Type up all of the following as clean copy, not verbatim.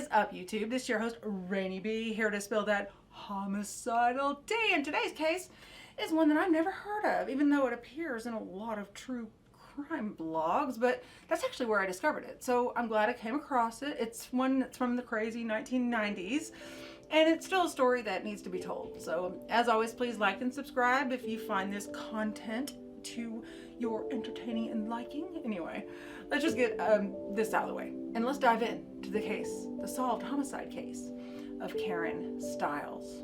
is up, YouTube? This is your host, Ranee B, here to spill that homicidal tea. And today's case is one that I've never heard of, even though it appears in a lot of true crime blogs, but that's actually where I discovered it. So I'm glad I came across it. It's one that's from the crazy 1990s, and it's still a story that needs to be told. So as always, please like and subscribe if you find this content to your entertaining and liking. Anyway, let's just get this out of the way and let's dive in to the case, the solved homicide case of Karen Stiles.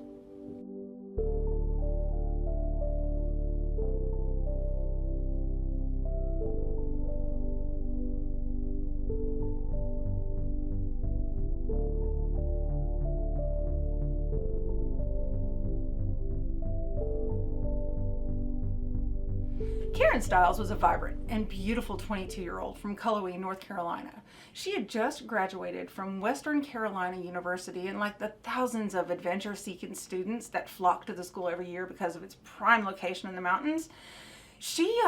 Karen Stiles was a vibrant and beautiful 22-year-old from Cullowhee, North Carolina. She had just graduated from Western Carolina University, and like the thousands of adventure-seeking students that flock to the school every year because of its prime location in the mountains, she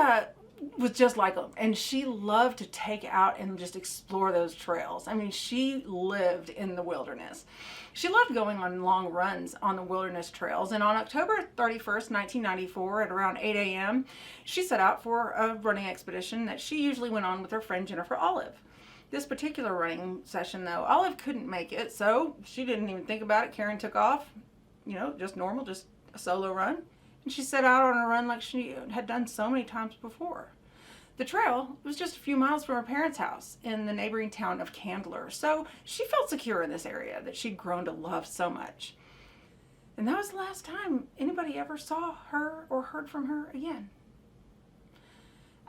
was just like them, and she loved to take out and just explore those trails. I mean, she lived in the wilderness. She loved going on long runs on the wilderness trails, and on October 31st, 1994, at around 8 a.m., she set out for a running expedition that she usually went on with her friend Jennifer Olive. This particular running session, though, Olive couldn't make it, so she didn't even think about it. Karen took off, you know, just normal, just a solo run, and she set out on a run like she had done so many times before. The trail was just a few miles from her parents' house in the neighboring town of Candler, so she felt secure in this area that she'd grown to love so much. And that was the last time anybody ever saw her or heard from her again.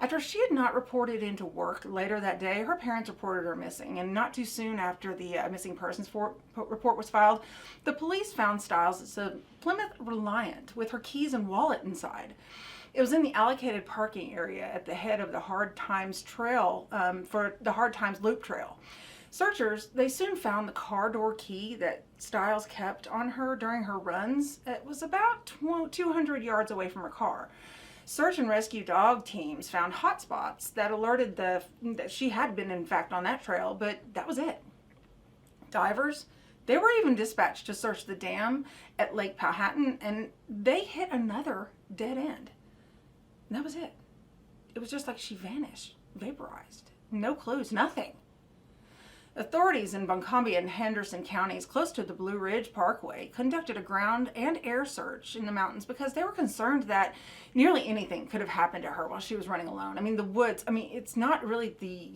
After she had not reported into work later that day, her parents reported her missing, and not too soon after the missing persons report was filed, the police found Stiles at a Plymouth Reliant with her keys and wallet inside. It was in the allocated parking area at the head of the Hard Times Trail, for the Hard Times Loop Trail. Searchers, they soon found the car door key that Stiles kept on her during her runs. It was about 200 yards away from her car. Search and rescue dog teams found hot spots that alerted that she had been, in fact, on that trail, but that was it. Divers, they were even dispatched to search the dam at Lake Powhatan, and they hit another dead end. And that was it. It was just like she vanished, vaporized. No clues, nothing. Authorities in Buncombe and Henderson counties close to the Blue Ridge Parkway conducted a ground and air search in the mountains because they were concerned that nearly anything could have happened to her while she was running alone. I mean, the woods, it's not really the,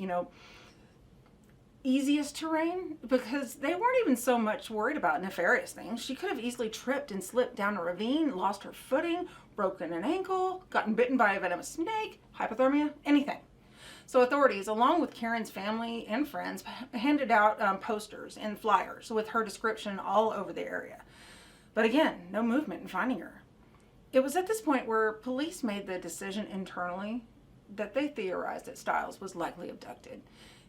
easiest terrain because they weren't even so much worried about nefarious things. She could have easily tripped and slipped down a ravine, lost her footing, broken an ankle, gotten bitten by a venomous snake, hypothermia, anything. So authorities, along with Karen's family and friends, handed out posters and flyers with her description all over the area. But again, no movement in finding her. It was at this point where police made the decision internally that they theorized that Stiles was likely abducted,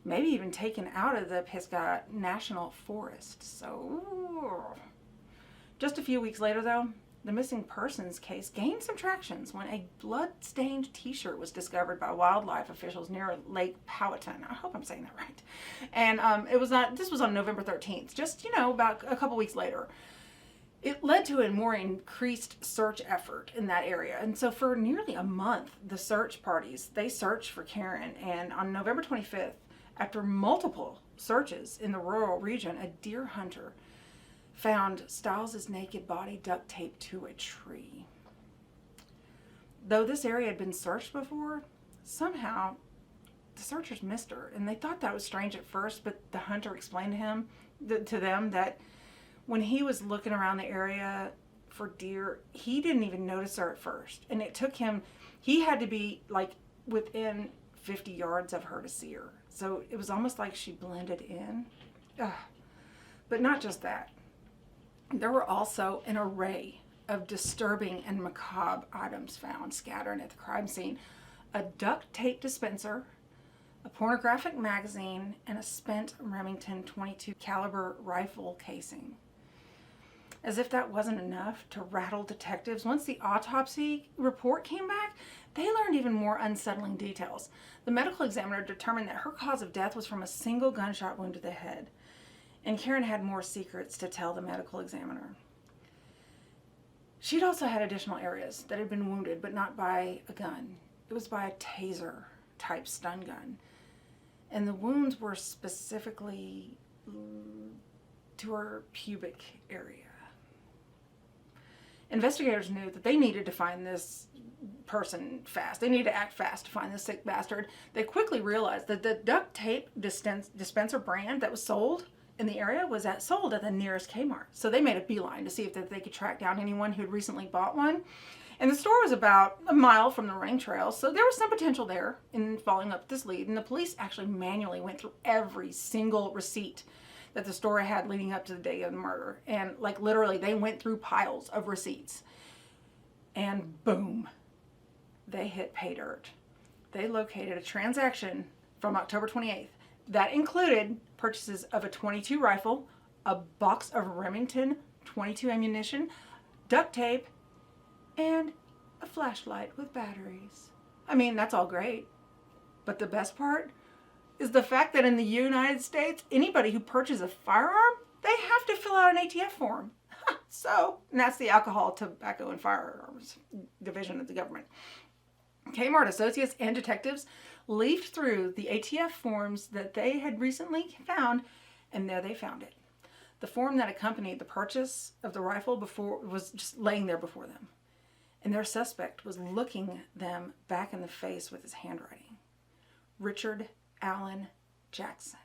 maybe even taken out of the Pisgah National Forest. So, just a few weeks later though, the missing persons case gained some traction when a blood-stained t-shirt was discovered by wildlife officials near Lake Powhatan. I hope I'm saying that right. And this was on November 13th, just, about a couple weeks later. It led to a more increased search effort in that area. And so for nearly a month, the search parties, they searched for Karen. And on November 25th, after multiple searches in the rural region, a deer hunter found Stiles' naked body duct taped to a tree. Though this area had been searched before, somehow the searchers missed her, and they thought that was strange at first, but the hunter explained to them that when he was looking around the area for deer, he didn't even notice her at first, and it took him, he had to be like within 50 yards of her to see her. So it was almost like she blended in. But not just that. There were also an array of disturbing and macabre items found scattered at the crime scene. A duct tape dispenser, a pornographic magazine, and a spent Remington .22 caliber rifle casing. As if that wasn't enough to rattle detectives, once the autopsy report came back, they learned even more unsettling details. The medical examiner determined that her cause of death was from a single gunshot wound to the head. And Karen had more secrets to tell the medical examiner. She'd also had additional areas that had been wounded, but not by a gun. It was by a taser type stun gun. And the wounds were specifically to her pubic area. Investigators knew that they needed to find this person fast. They needed to act fast to find this sick bastard. They quickly realized that the duct tape dispenser brand that was sold in the area was sold at the nearest Kmart. So they made a beeline to see if they could track down anyone who had recently bought one. And the store was about a mile from the running trail, so there was some potential there in following up this lead. And the police actually manually went through every single receipt that the store had leading up to the day of the murder. And like literally, they went through piles of receipts. And boom, they hit pay dirt. They located a transaction from October 28th that included purchases of a .22 rifle, a box of Remington .22 ammunition, duct tape, and a flashlight with batteries. I mean, that's all great. But the best part is the fact that in the United States, anybody who purchases a firearm, they have to fill out an ATF form. And that's the Alcohol, Tobacco, and Firearms Division of the government. Kmart associates and detectives leafed through the ATF forms that they had recently found, and there they found it. The form that accompanied the purchase of the rifle was just laying there before them. And their suspect was looking them back in the face with his handwriting. Richard Allen Jackson.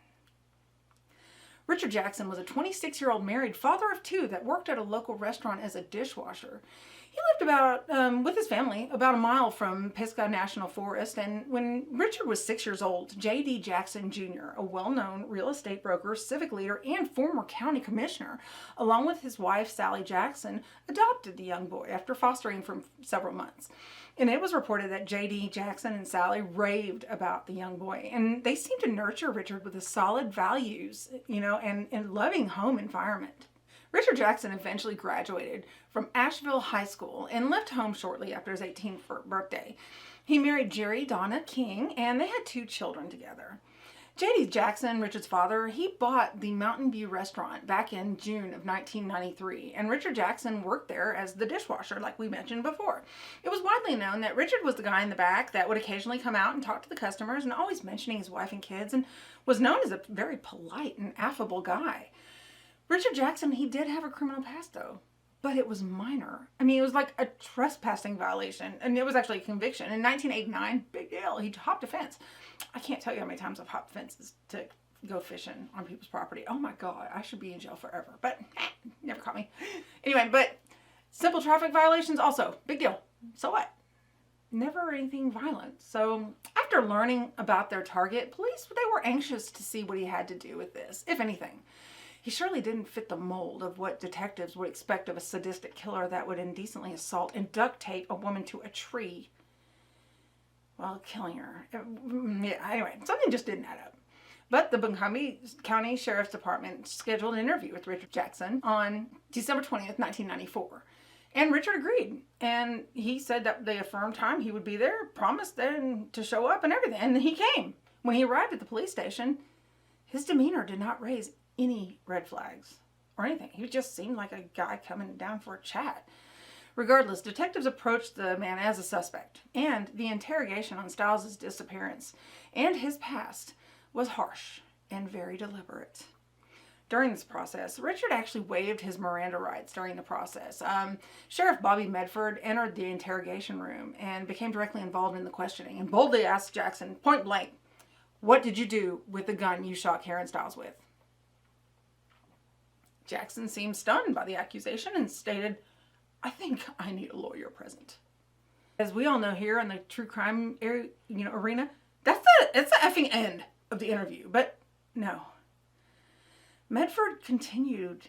Richard Jackson was a 26-year-old married father of two that worked at a local restaurant as a dishwasher. He lived with his family about a mile from Pisgah National Forest, and when Richard was 6 years old, J.D. Jackson Jr., a well-known real estate broker, civic leader, and former county commissioner, along with his wife, Sally Jackson, adopted the young boy after fostering for several months. And it was reported that J.D. Jackson and Sally raved about the young boy, and they seemed to nurture Richard with a solid values, and loving home environment. Richard Jackson eventually graduated from Asheville High School and left home shortly after his 18th birthday. He married Jerry Donna King, and they had 2 children together. J.D. Jackson, Richard's father, he bought the Mountain View restaurant back in June of 1993, and Richard Jackson worked there as the dishwasher, like we mentioned before. It was widely known that Richard was the guy in the back that would occasionally come out and talk to the customers and always mentioning his wife and kids, and was known as a very polite and affable guy. Richard Jackson, he did have a criminal past, though, but it was minor. I mean, it was like a trespassing violation, and it was actually a conviction. In 1989, big deal, he hopped a fence. I can't tell you how many times I've hopped fences to go fishing on people's property. Oh my God, I should be in jail forever, but never caught me. Anyway, but simple traffic violations, also, big deal. So what? Never anything violent. So after learning about their target, police, they were anxious to see what he had to do with this, if anything. He surely didn't fit the mold of what detectives would expect of a sadistic killer that would indecently assault and duct tape a woman to a tree while killing her. Yeah, anyway, something just didn't add up. But the Buncombe County Sheriff's Department scheduled an interview with Richard Jackson on December 20th, 1994. And Richard agreed. And he said that the affirmed time he would be there, promised then to show up and everything. And he came. When he arrived at the police station, his demeanor did not raise any red flags or anything. He just seemed like a guy coming down for a chat. Regardless, detectives approached the man as a suspect, and the interrogation on Stiles' disappearance and his past was harsh and very deliberate. During this process, Richard actually waived his Miranda rights during the process. Sheriff Bobby Medford entered the interrogation room and became directly involved in the questioning and boldly asked Jackson, point blank, "What did you do with the gun you shot Karen Stiles with?" Jackson seemed stunned by the accusation and stated, "I think I need a lawyer present." As we all know here in the true crime arena, that's the effing end of the interview. But no. Medford continued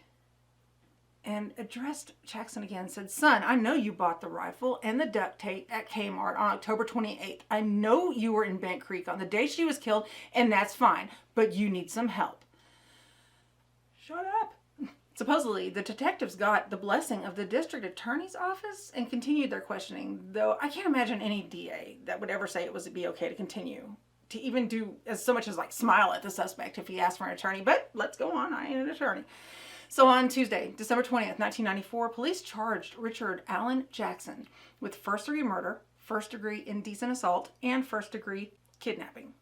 and addressed Jackson again, said, "Son, I know you bought the rifle and the duct tape at Kmart on October 28th. I know you were in Bent Creek on the day she was killed, and that's fine, but you need some help." Shut up. Supposedly, the detectives got the blessing of the district attorney's office and continued their questioning, though I can't imagine any DA that would ever say it would be okay to continue to even do as so much as like smile at the suspect if he asked for an attorney. But let's go on. I ain't an attorney. So on Tuesday, December 20th, 1994, police charged Richard Allen Jackson with first-degree murder, first-degree indecent assault, and first-degree kidnapping.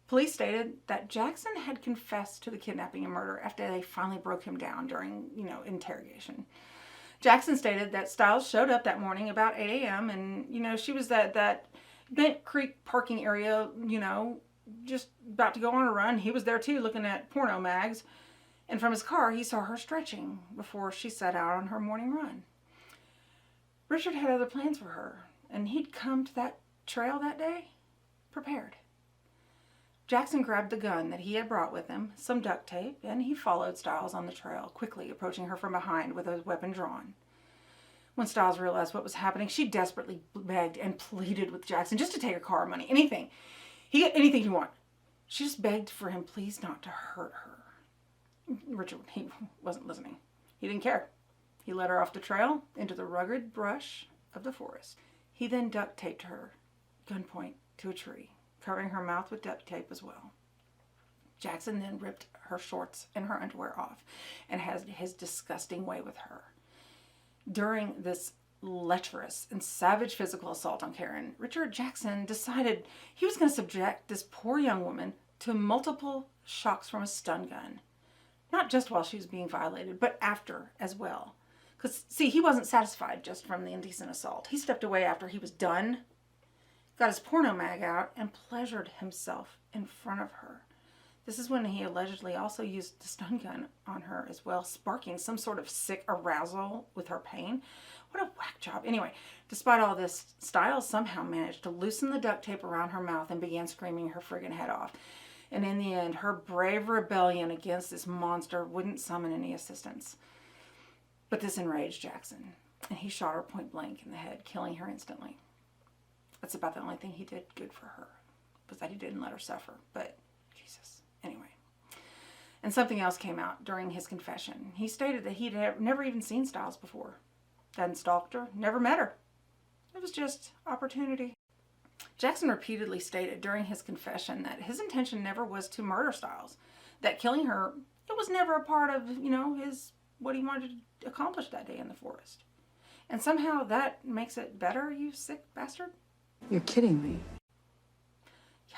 Police stated that Jackson had confessed to the kidnapping and murder after they finally broke him down during, interrogation. Jackson stated that Stiles showed up that morning about 8 a.m. and, she was at that Bent Creek parking area, just about to go on a run. He was there too, looking at porno mags. And from his car, he saw her stretching before she set out on her morning run. Richard had other plans for her, and he'd come to that trail that day prepared. Jackson grabbed the gun that he had brought with him, some duct tape, and he followed Stiles on the trail, quickly approaching her from behind with a weapon drawn. When Stiles realized what was happening, she desperately begged and pleaded with Jackson just to take her car money, anything. Anything you want. She just begged for him please not to hurt her. Richard, he wasn't listening. He didn't care. He led her off the trail into the rugged brush of the forest. He then duct taped her, gunpoint, to a tree, covering her mouth with duct tape as well. Jackson then ripped her shorts and her underwear off and had his disgusting way with her. During this lecherous and savage physical assault on Karen, Richard Jackson decided he was going to subject this poor young woman to multiple shocks from a stun gun. Not just while she was being violated, but after as well. Because, see, he wasn't satisfied just from the indecent assault. He stepped away after he was done, got his porno mag out, and pleasured himself in front of her. This is when he allegedly also used the stun gun on her as well, sparking some sort of sick arousal with her pain. What a whack job. Anyway, despite all this, Stiles somehow managed to loosen the duct tape around her mouth and began screaming her friggin' head off. And in the end, her brave rebellion against this monster wouldn't summon any assistance. But this enraged Jackson, and he shot her point blank in the head, killing her instantly. That's about the only thing he did good for her, was that he didn't let her suffer. But, Jesus. Anyway. And something else came out during his confession. He stated that he'd never even seen Stiles before. Hadn't stalked her, never met her. It was just opportunity. Jackson repeatedly stated during his confession that his intention never was to murder Stiles. That killing her, it was never a part of, what he wanted to accomplish that day in the forest. And somehow that makes it better, you sick bastard? You're kidding me. Yeah.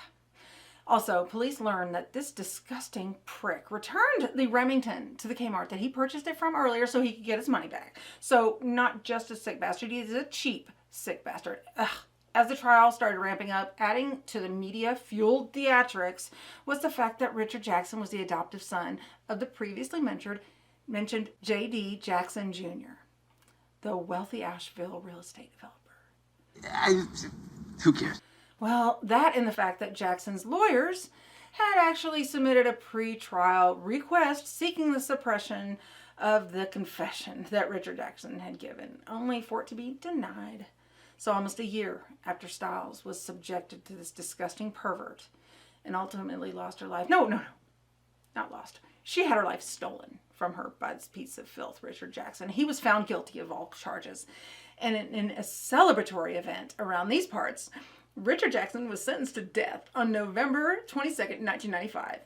Also, police learned that this disgusting prick returned the Remington to the Kmart that he purchased it from earlier so he could get his money back. So, not just a sick bastard, he's a cheap sick bastard. Ugh. As the trial started ramping up, adding to the media-fueled theatrics was the fact that Richard Jackson was the adoptive son of the previously mentioned J.D. Jackson Jr., the wealthy Asheville real estate developer. Who cares? Well, that and the fact that Jackson's lawyers had actually submitted a pre-trial request seeking the suppression of the confession that Richard Jackson had given, only for it to be denied. So almost a year after Stiles was subjected to this disgusting pervert and ultimately lost her life. No, not lost. She had her life stolen from her by this piece of filth, Richard Jackson. He was found guilty of all charges. And in a celebratory event around these parts, Richard Jackson was sentenced to death on November 22nd, 1995.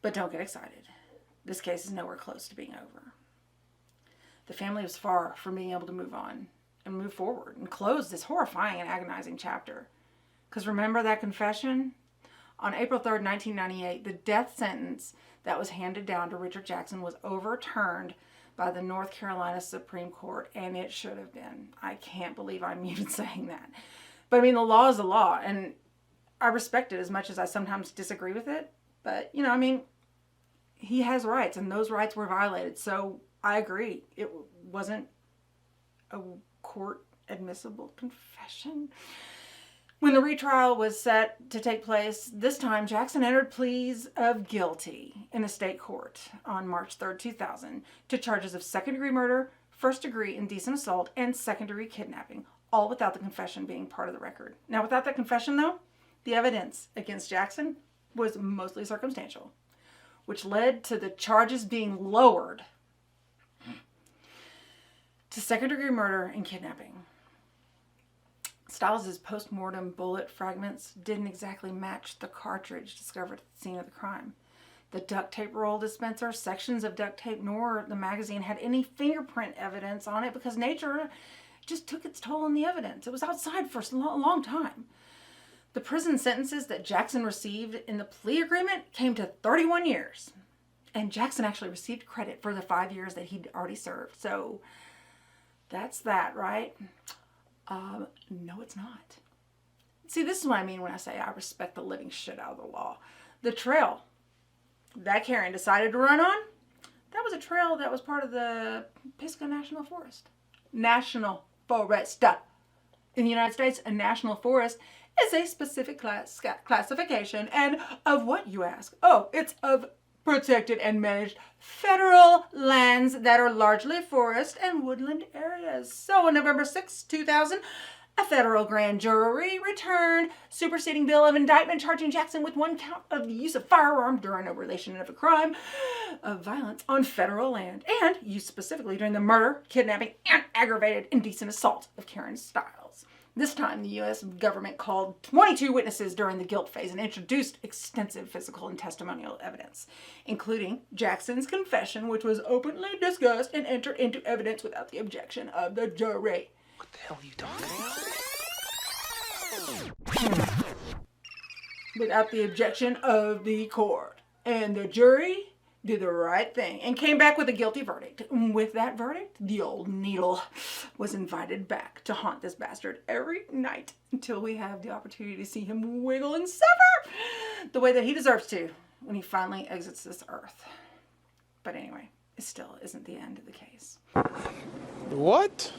But don't get excited. This case is nowhere close to being over. The family was far from being able to move on and move forward and close this horrifying and agonizing chapter. Because remember that confession? On April 3rd, 1998, the death sentence that was handed down to Richard Jackson was overturned by the North Carolina Supreme Court, and it should have been. I can't believe I'm even saying that. But I mean, the law is the law, and I respect it as much as I sometimes disagree with it. But, he has rights, and those rights were violated. So I agree. It wasn't a court admissible confession. When the retrial was set to take place, this time Jackson entered pleas of guilty in a state court on March 3rd, 2000 to charges of second-degree murder, first-degree indecent assault, and second-degree kidnapping, all without the confession being part of the record. Now, without that confession, though, the evidence against Jackson was mostly circumstantial, which led to the charges being lowered to second-degree murder and kidnapping. Stiles' post-mortem bullet fragments didn't exactly match the cartridge discovered at the scene of the crime. The duct tape roll dispenser, sections of duct tape, nor the magazine had any fingerprint evidence on it because nature just took its toll on the evidence. It was outside for a long time. The prison sentences that Jackson received in the plea agreement came to 31 years. And Jackson actually received credit for the 5 years that he'd already served. So that's that, right? No, it's not. See, this is what I mean when I say I respect the living shit out of the law. The trail that Karen decided to run on, that was a trail that was part of the Pisgah National Forest. National Forest. In the United States, a national forest is a specific classification. And of what, you ask? Oh, it's of protected and managed federal lands that are largely forest and woodland areas. So on November 6, 2000, a federal grand jury returned superseding bill of indictment charging Jackson with 1 count of the use of firearm during a relation of a crime of violence on federal land and use specifically during the murder, kidnapping, and aggravated indecent assault of Karen Stiles. This time, the U.S. government called 22 witnesses during the guilt phase and introduced extensive physical and testimonial evidence, including Jackson's confession, which was openly discussed and entered into evidence without the objection of the jury. What the hell are you talking about? Without the objection of the court. And the jury did the right thing and came back with a guilty verdict. With that verdict, the old needle was invited back to haunt this bastard every night until we have the opportunity to see him wiggle and suffer the way that he deserves to when he finally exits this earth. But anyway, it still isn't the end of the case. What?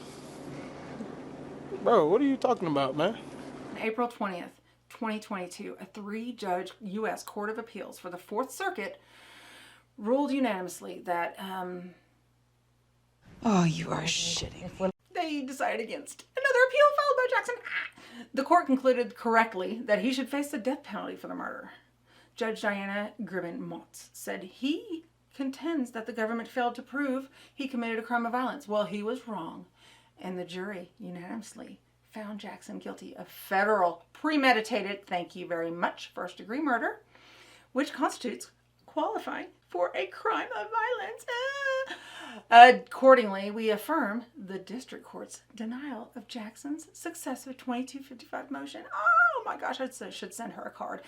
Bro, what are you talking about, man? On April 20th, 2022, a 3-judge U.S. Court of Appeals for the Fourth Circuit ruled unanimously that, Oh, you are shitting. they decided against another appeal filed by Jackson. The court concluded correctly that he should face the death penalty for the murder. Judge Diana Gribbin-Motz said he contends that the government failed to prove he committed a crime of violence. Well, he was wrong. And the jury unanimously found Jackson guilty of federal premeditated, thank you very much, first-degree murder, which constitutes qualifying for a crime of violence. Accordingly, we affirm the district court's denial of Jackson's successive 2255 motion. Oh my gosh, I should send her a card.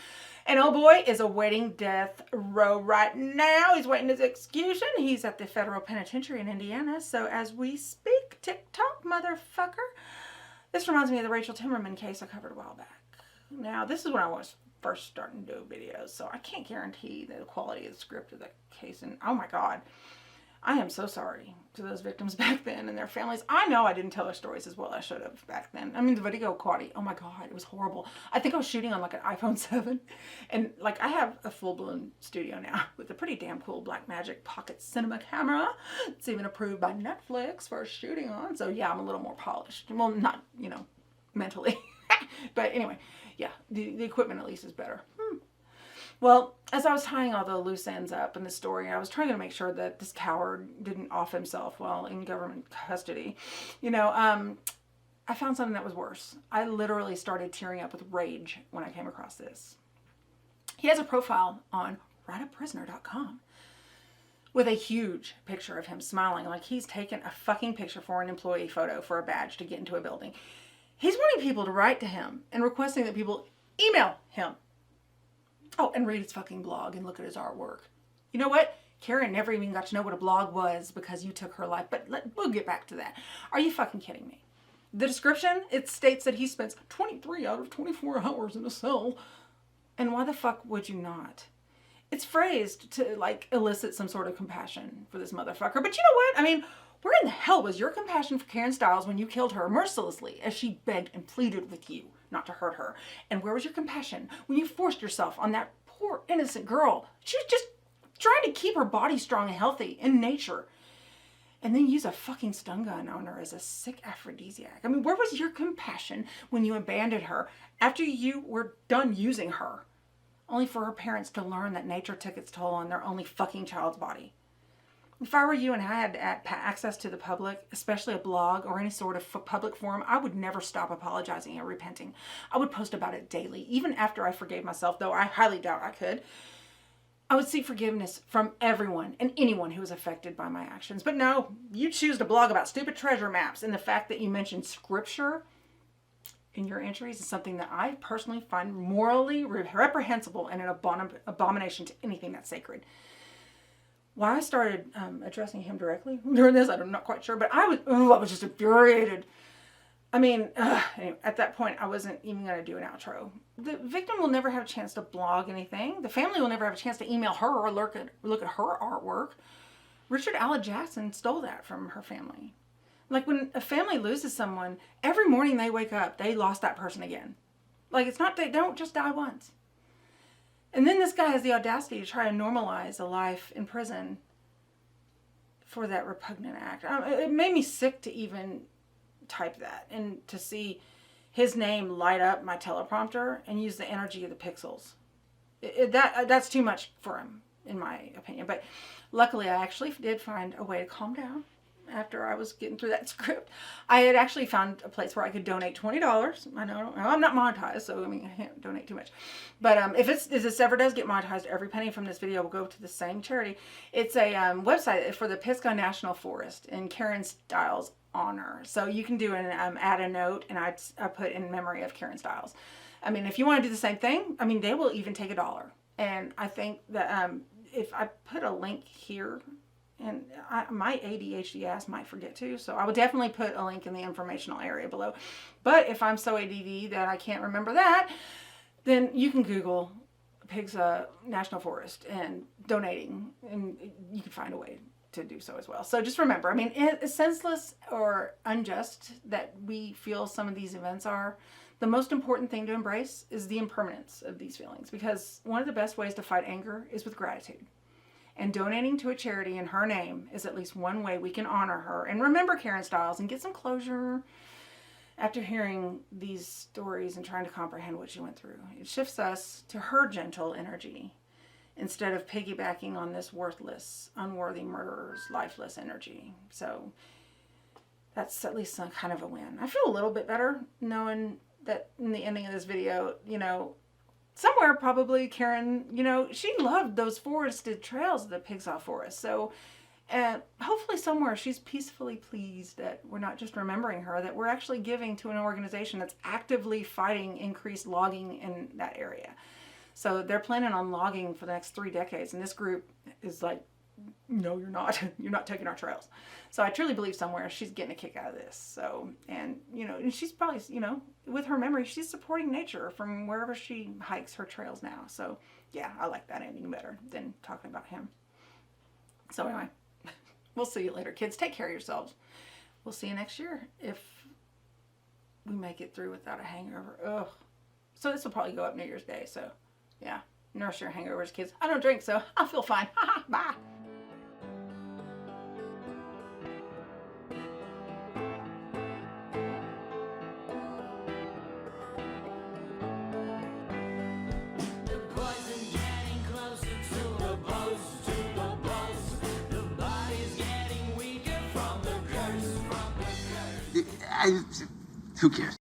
And oh boy is awaiting death row right now. He's waiting his execution. He's at the federal penitentiary in Indiana. So as we speak, TikTok motherfucker. This reminds me of the Rachel Timmerman case I covered a while back. Now, this is when I was first starting to do videos, so I can't guarantee the quality of the script of the case. And oh my God, I am so sorry to those victims back then and their families. I know I didn't tell their stories as well as I should have back then. I mean, the video quality, oh my God, it was horrible. I think I was shooting on like an iPhone 7. And like I have a full-blown studio now with a pretty damn cool Blackmagic Pocket Cinema camera. It's even approved by Netflix for shooting on. So yeah, I'm a little more polished. Well, not, mentally. But anyway, yeah, the equipment at least is better. Well, as I was tying all the loose ends up in the story, I was trying to make sure that this coward didn't off himself while in government custody. I found something that was worse. I literally started tearing up with rage when I came across this. He has a profile on writeaprisoner.com with a huge picture of him smiling like he's taken a fucking picture for an employee photo for a badge to get into a building. He's wanting people to write to him and requesting that people email him. Oh, and read his fucking blog and look at his artwork. You know what? Karen never even got to know what a blog was because you took her life. But we'll get back to that. Are you fucking kidding me? The description, it states that he spends 23 out of 24 hours in a cell. And why the fuck would you not? It's phrased to, elicit some sort of compassion for this motherfucker. But you know what? I mean, where in the hell was your compassion for Karen Stiles when you killed her mercilessly as she begged and pleaded with you not to hurt her? And where was your compassion when you forced yourself on that poor innocent girl? She was just trying to keep her body strong and healthy in nature. And then use a fucking stun gun on her as a sick aphrodisiac. I mean, where was your compassion when you abandoned her after you were done using her? Only for her parents to learn that nature took its toll on their only fucking child's body. If I were you and I had access to the public, especially a blog or any sort of public forum, I would never stop apologizing and repenting. I would post about it daily, even after I forgave myself, though I highly doubt I could. I would seek forgiveness from everyone and anyone who was affected by my actions. But no, you choose to blog about stupid treasure maps, and the fact that you mentioned scripture in your entries is something that I personally find morally reprehensible and an abomination to anything that's sacred. Why I started addressing him directly during this, I'm not quite sure, but I was just infuriated. I mean, anyway, at that point, I wasn't even going to do an outro. The victim will never have a chance to blog anything. The family will never have a chance to email her or look at her artwork. Richard Allen Jackson stole that from her family. Like, when a family loses someone, every morning they wake up, they lost that person again. Like, it's not, they don't just die once. And then this guy has the audacity to try to normalize a life in prison for that repugnant act. It made me sick to even type that and to see his name light up my teleprompter and use the energy of the pixels. That's too much for him, in my opinion. But luckily, I actually did find a way to calm down after I was getting through that script. I had actually found a place where I could donate $20. I know I'm not monetized, so I mean, I can't donate too much. But if this ever does get monetized, every penny from this video will go to the same charity. It's a website for the Pisgah National Forest in Karen Stiles' honor. So you can do an add a note, and I put in memory of Karen Stiles. I mean, if you want to do the same thing, I mean, they will even take $1. And I think that if I put a link here, and my ADHD ass might forget to, so I would definitely put a link in the informational area below. But if I'm so ADD that I can't remember that, then you can Google Pigs National Forest and donating, and you can find a way to do so as well. So just remember, I mean, it's senseless or unjust that we feel some of these events are. The most important thing to embrace is the impermanence of these feelings, because one of the best ways to fight anger is with gratitude. And donating to a charity in her name is at least one way we can honor her and remember Karen Stiles and get some closure after hearing these stories and trying to comprehend what she went through. It shifts us to her gentle energy instead of piggybacking on this worthless, unworthy murderer's lifeless energy. So that's at least some kind of a win. I feel a little bit better knowing that in the ending of this video, you know, somewhere probably Karen, you know, she loved those forested trails of the Pigshaw Forest. So hopefully somewhere she's peacefully pleased that we're not just remembering her, that we're actually giving to an organization that's actively fighting increased logging in that area. So they're planning on logging for the next 3 decades. And this group is like, no, you're not. You're not taking our trails. So I truly believe somewhere she's getting a kick out of this. So, and, you know, and she's probably, you know, with her memory, she's supporting nature from wherever she hikes her trails now. So, yeah, I like that ending better than talking about him. So anyway, we'll see you later, kids. Take care of yourselves. We'll see you next year if we make it through without a hangover. Ugh. So this will probably go up New Year's Day. So, yeah, nurse your hangovers, kids. I don't drink, so I'll feel fine. Bye. Who cares?